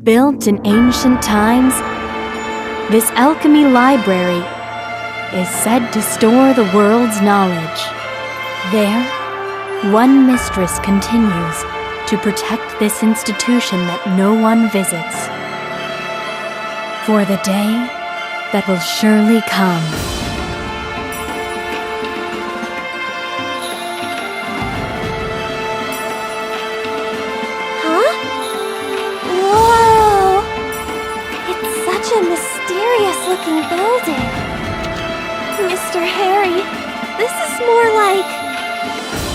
Built in ancient times, this alchemy library is said to store the world's knowledge. There, one mistress continues to protect this institution that no one visits. For the day that will surely come. Huh? Whoa! It's such a mysterious-looking building. Mr. Harry, this is more like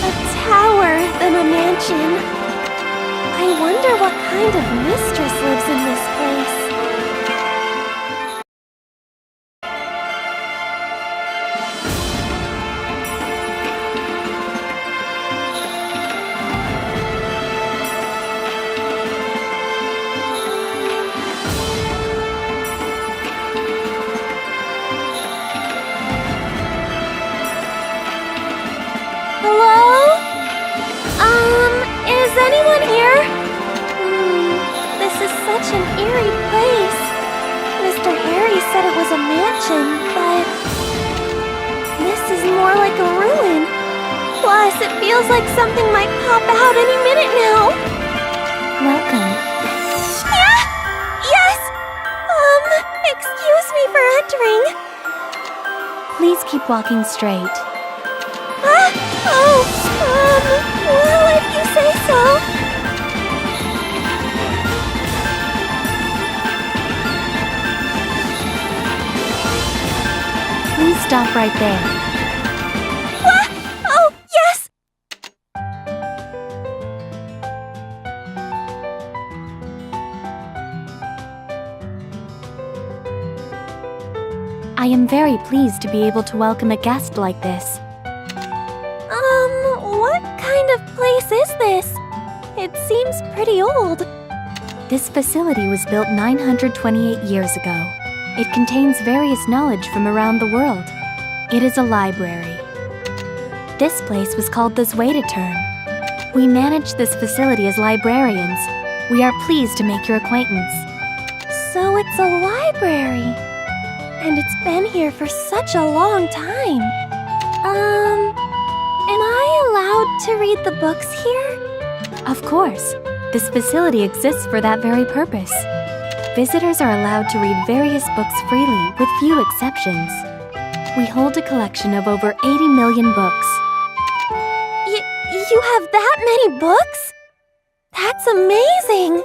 a tower than a mansion. I wonder what kind of mistress lives in this place. Is anyone here? This is such an eerie place. Mr. Harry said it was a mansion, but this is more like a ruin. Plus, it feels like something might pop out any minute now. Welcome. Yeah? Yes! Excuse me for entering. Please keep walking straight. Well, if you say so. Please stop right there. What? Oh, yes! I am very pleased to be able to welcome a guest like this. What kind of place is this? It seems pretty old. This facility was built 928 years ago. It contains various knowledge from around the world. It is a library. This place was called the Zweite. We manage this facility as librarians. We are pleased to make your acquaintance. So it's a library. And it's been here for such a long time. Am I allowed to read the books here? Of course. This facility exists for that very purpose. Visitors are allowed to read various books freely, with few exceptions. We hold a collection of over 80 million books. You have that many books? That's amazing!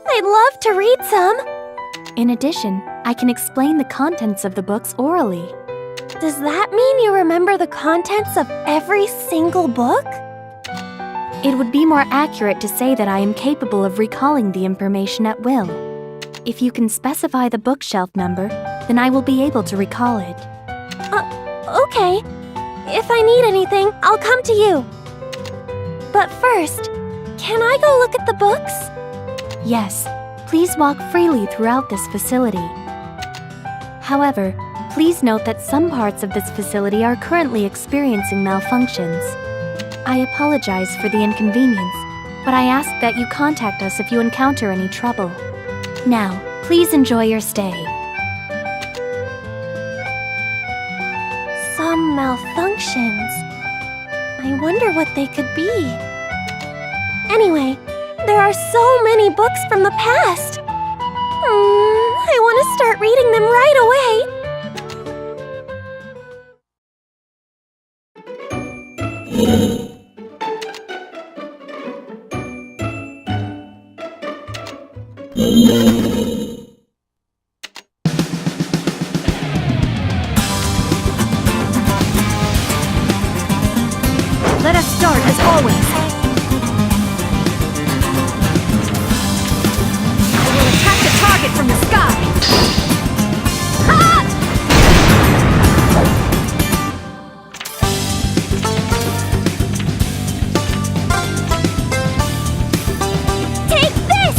I'd love to read some. In addition, I can explain the contents of the books orally. Does that mean you remember the contents of every single book? It would be more accurate to say that I am capable of recalling the information at will. If you can specify the bookshelf number, then I will be able to recall it. Okay. If I need anything, I'll come to you. But first, can I go look at the books? Yes, please walk freely throughout this facility. However, please note that some parts of this facility are currently experiencing malfunctions. I apologize for the inconvenience, but I ask that you contact us if you encounter any trouble. Now, please enjoy your stay. Some malfunctions. I wonder what they could be. Anyway, there are so many books from the past. I want to start reading them right away. Let us start as always. I will attack the target from the sky. Ha! Take this!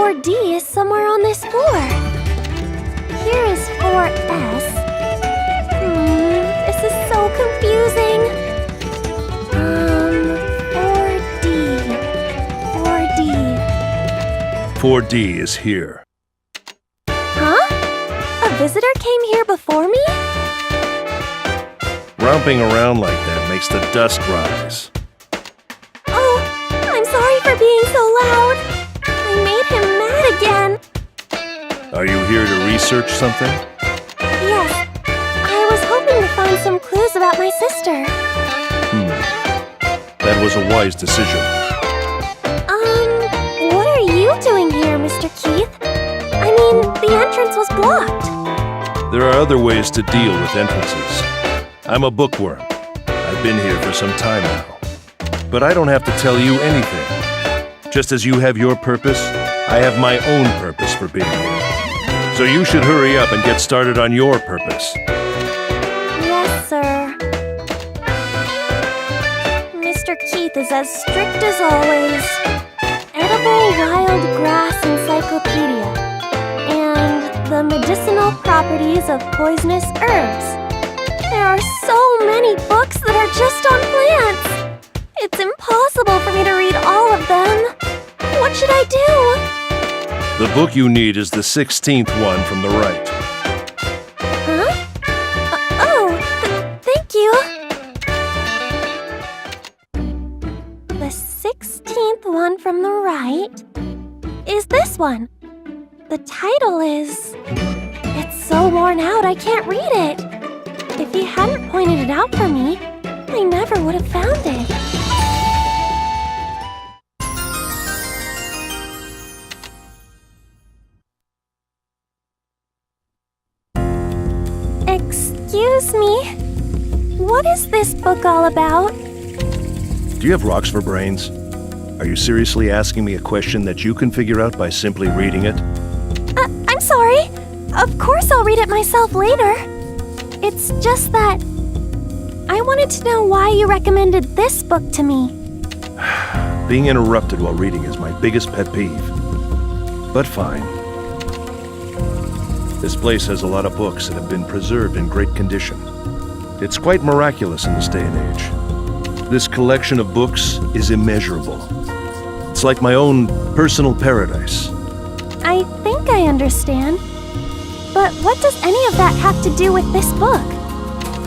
4D is somewhere on this floor. Here is 4S. This is so confusing. 4D. 4D is here. Huh? A visitor came here before me? Romping around like that makes the dust rise. Oh, I'm sorry for being so loud. I made him mad again. Are you here to research something? Yes. I was hoping to find some clues about my sister. That was a wise decision. What are you doing here, Mr. Keith? I mean, the entrance was blocked. There are other ways to deal with entrances. I'm a bookworm. I've been here for some time now. But I don't have to tell you anything. Just as you have your purpose, I have my own purpose for being here. So you should hurry up and get started on your purpose. Yes, sir. Mr. Keith is as strict as always. Edible Wild Grass Encyclopedia and the medicinal properties of poisonous herbs. There are so many books that are just on plants. It's impossible for me to read all of them. What should I do? The book you need is the 16th one from the right. Huh? Thank you. The 16th one from the right is this one. The title is... It's so worn out I can't read it. If he hadn't pointed it out for me, I never would have found it. Excuse me? What is this book all about? Do you have rocks for brains? Are you seriously asking me a question that you can figure out by simply reading it? I'm sorry. Of course I'll read it myself later. It's just that I wanted to know why you recommended this book to me. Being interrupted while reading is my biggest pet peeve. But fine. This place has a lot of books that have been preserved in great condition. It's quite miraculous in this day and age. This collection of books is immeasurable. It's like my own personal paradise. I think I understand. But what does any of that have to do with this book?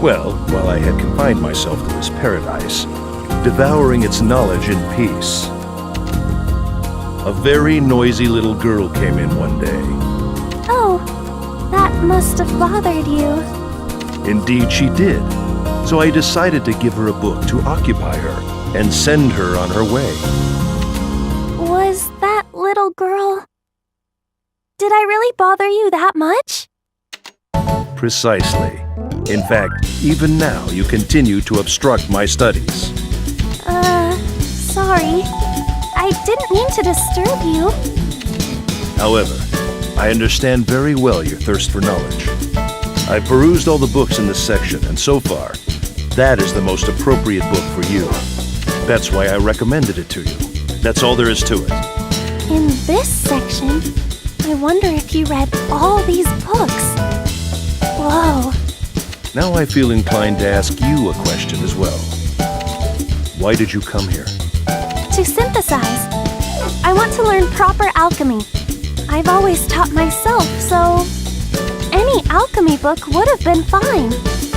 Well, while I had confined myself to this paradise, devouring its knowledge in peace, a very noisy little girl came in one day. Oh, that must have bothered you. Indeed she did. So I decided to give her a book to occupy her and send her on her way. Was that little girl... Did I really bother you that much? Precisely. In fact, even now you continue to obstruct my studies. Sorry. I didn't mean to disturb you. However, I understand very well your thirst for knowledge. I've perused all the books in this section, and so far, that is the most appropriate book for you. That's why I recommended it to you. That's all there is to it. In this section, I wonder if you read all these books. Whoa. Now I feel inclined to ask you a question as well. Why did you come here? To synthesize. I want to learn proper alchemy. I've always taught myself, so... Any alchemy book would have been fine.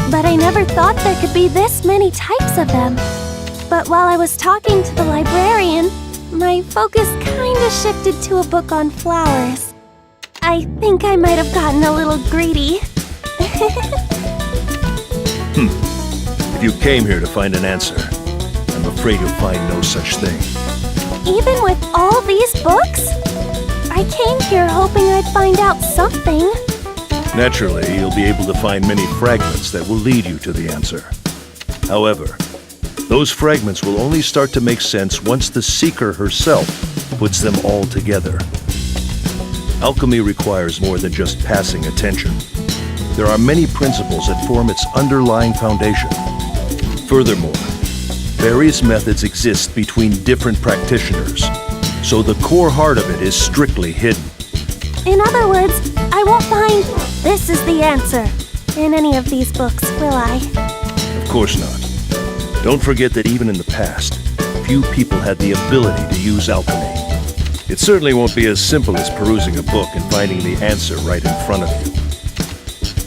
But I never thought there could be this many types of them. But while I was talking to the librarian, my focus kinda shifted to a book on flowers. I think I might have gotten a little greedy. If you came here to find an answer, I'm afraid you'll find no such thing. Even with all these books? I came here hoping I'd find out something. Naturally, you'll be able to find many fragments that will lead you to the answer. However, those fragments will only start to make sense once the seeker herself puts them all together. Alchemy requires more than just passing attention. There are many principles that form its underlying foundation. Furthermore, various methods exist between different practitioners. so the core heart of it is strictly hidden. In other words, I won't find "this is the answer" in any of these books, will I? Of course not. Don't forget that even in the past, few people had the ability to use alchemy. It certainly won't be as simple as perusing a book and finding the answer right in front of you.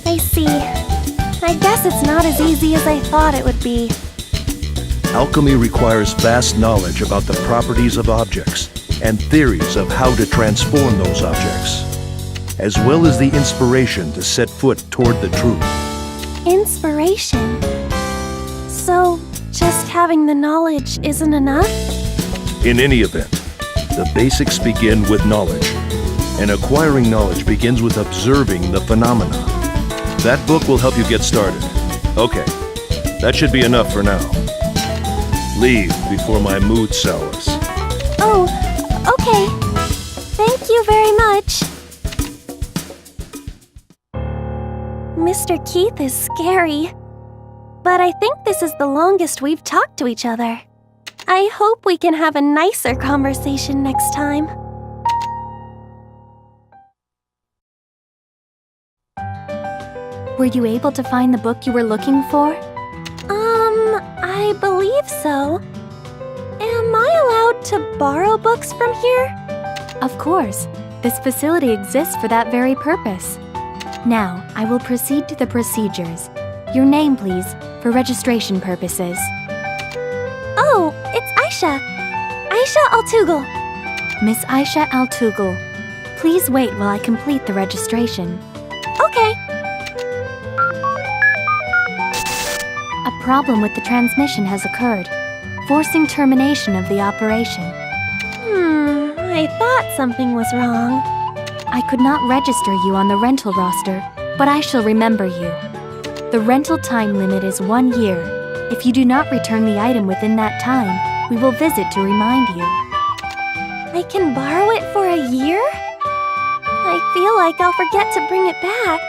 I see. I guess it's not as easy as I thought it would be. Alchemy requires vast knowledge about the properties of objects and theories of how to transform those objects, as well as the inspiration to set foot toward the truth. Inspiration? So, just having the knowledge isn't enough? In any event, the basics begin with knowledge, and acquiring knowledge begins with observing the phenomena. That book will help you get started. Okay, that should be enough for now. Leave before my mood sours. Oh, okay. Thank you very much. Mr. Keith is scary. But I think this is the longest we've talked to each other. I hope we can have a nicer conversation next time. Were you able to find the book you were looking for? I believe so. Am I allowed to borrow books from here? Of course. This facility exists for that very purpose. Now, I will proceed to the procedures. Your name, please, for registration purposes. Oh, it's Ayesha. Ayesha Altugel. Miss Ayesha Altugel, please wait while I complete the registration. Okay. A problem with the transmission has occurred, forcing termination of the operation. I thought something was wrong. I could not register you on the rental roster, but I shall remember you. The rental time limit is 1 year. If you do not return the item within that time, we will visit to remind you. I can borrow it for a year? I feel like I'll forget to bring it back.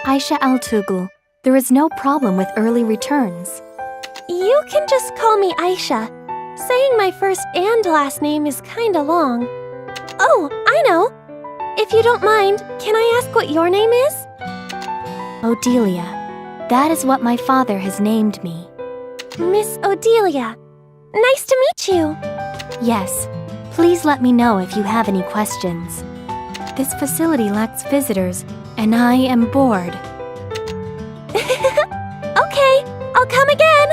Ayesha Altugel, there is no problem with early returns. You can just call me Ayesha. Saying my first and last name is kinda long. Oh, I know. If you don't mind, can I ask what your name is? Odelia. That is what my father has named me. Miss Odelia. Nice to meet you. Yes. Please let me know if you have any questions. This facility lacks visitors, and I am bored. Okay, I'll come again.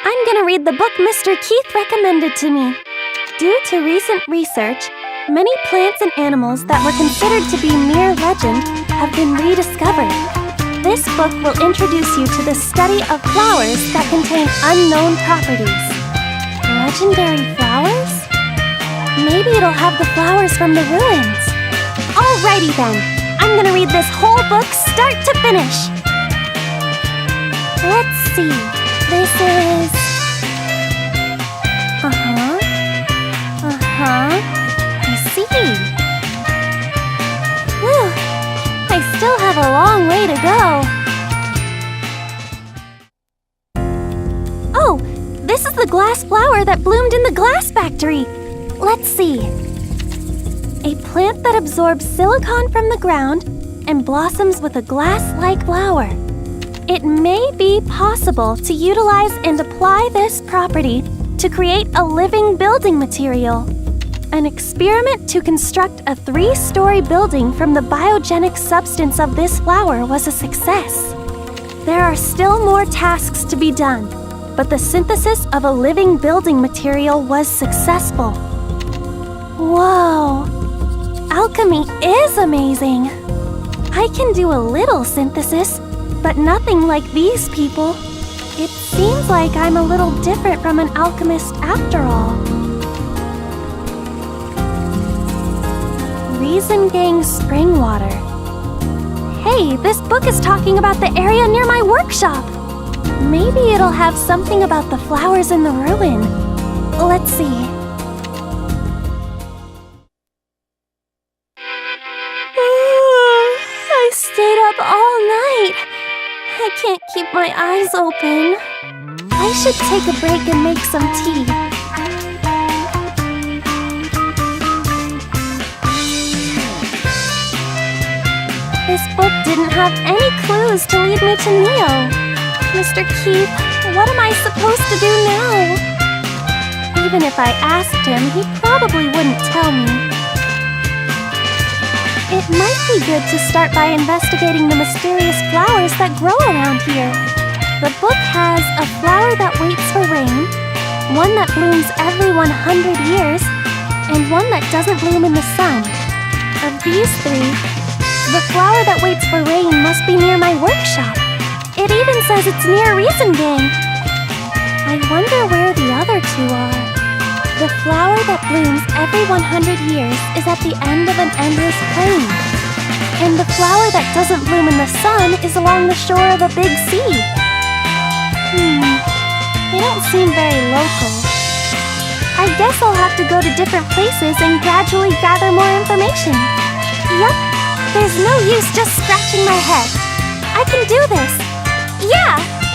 I'm gonna read the book Mr. Keith recommended to me. Due to recent research, many plants and animals that were considered to be mere legend have been rediscovered. This book will introduce you to the study of flowers that contain unknown properties. Legendary flowers? Maybe it'll have the flowers from the ruins. Alrighty then, I'm gonna read this whole book start to finish. Let's see, this is... I see. Whew, I still have a long way to go. Oh, this is the glass flower that bloomed in the glass factory. Let's see. A plant that absorbs silicon from the ground and blossoms with a glass-like flower. It may be possible to utilize and apply this property to create a living building material. An experiment to construct a 3-story building from the biogenic substance of this flower was a success. There are still more tasks to be done, but the synthesis of a living building material was successful. Whoa! Alchemy is amazing! I can do a little synthesis, but nothing like these people. It seems like I'm a little different from an alchemist after all. Reason Gang Spring Water. Hey, this book is talking about the area near my workshop. Maybe it'll have something about the flowers in the ruin. Let's see. I stayed up all night. I can't keep my eyes open. should take a break and make some tea. This book didn't have any clues to lead me to Neo. Mr. Keep, what am I supposed to do now? Even if I asked him, he probably wouldn't tell me. It might be good to start by investigating the mysterious flowers that grow around here. The book has a flower that waits for rain, one that blooms every 100 years, and one that doesn't bloom in the sun. Of these three, the flower that waits for rain must be near my workshop. It even says it's near Reason Gang. I wonder where the other two are. The flower that blooms every 100 years is at the end of an endless plain. And the flower that doesn't bloom in the sun is along the shore of a big sea. They don't seem very local. I guess I'll have to go to different places and gradually gather more information. Yup, there's no use just scratching my head. I can do this. Yeah!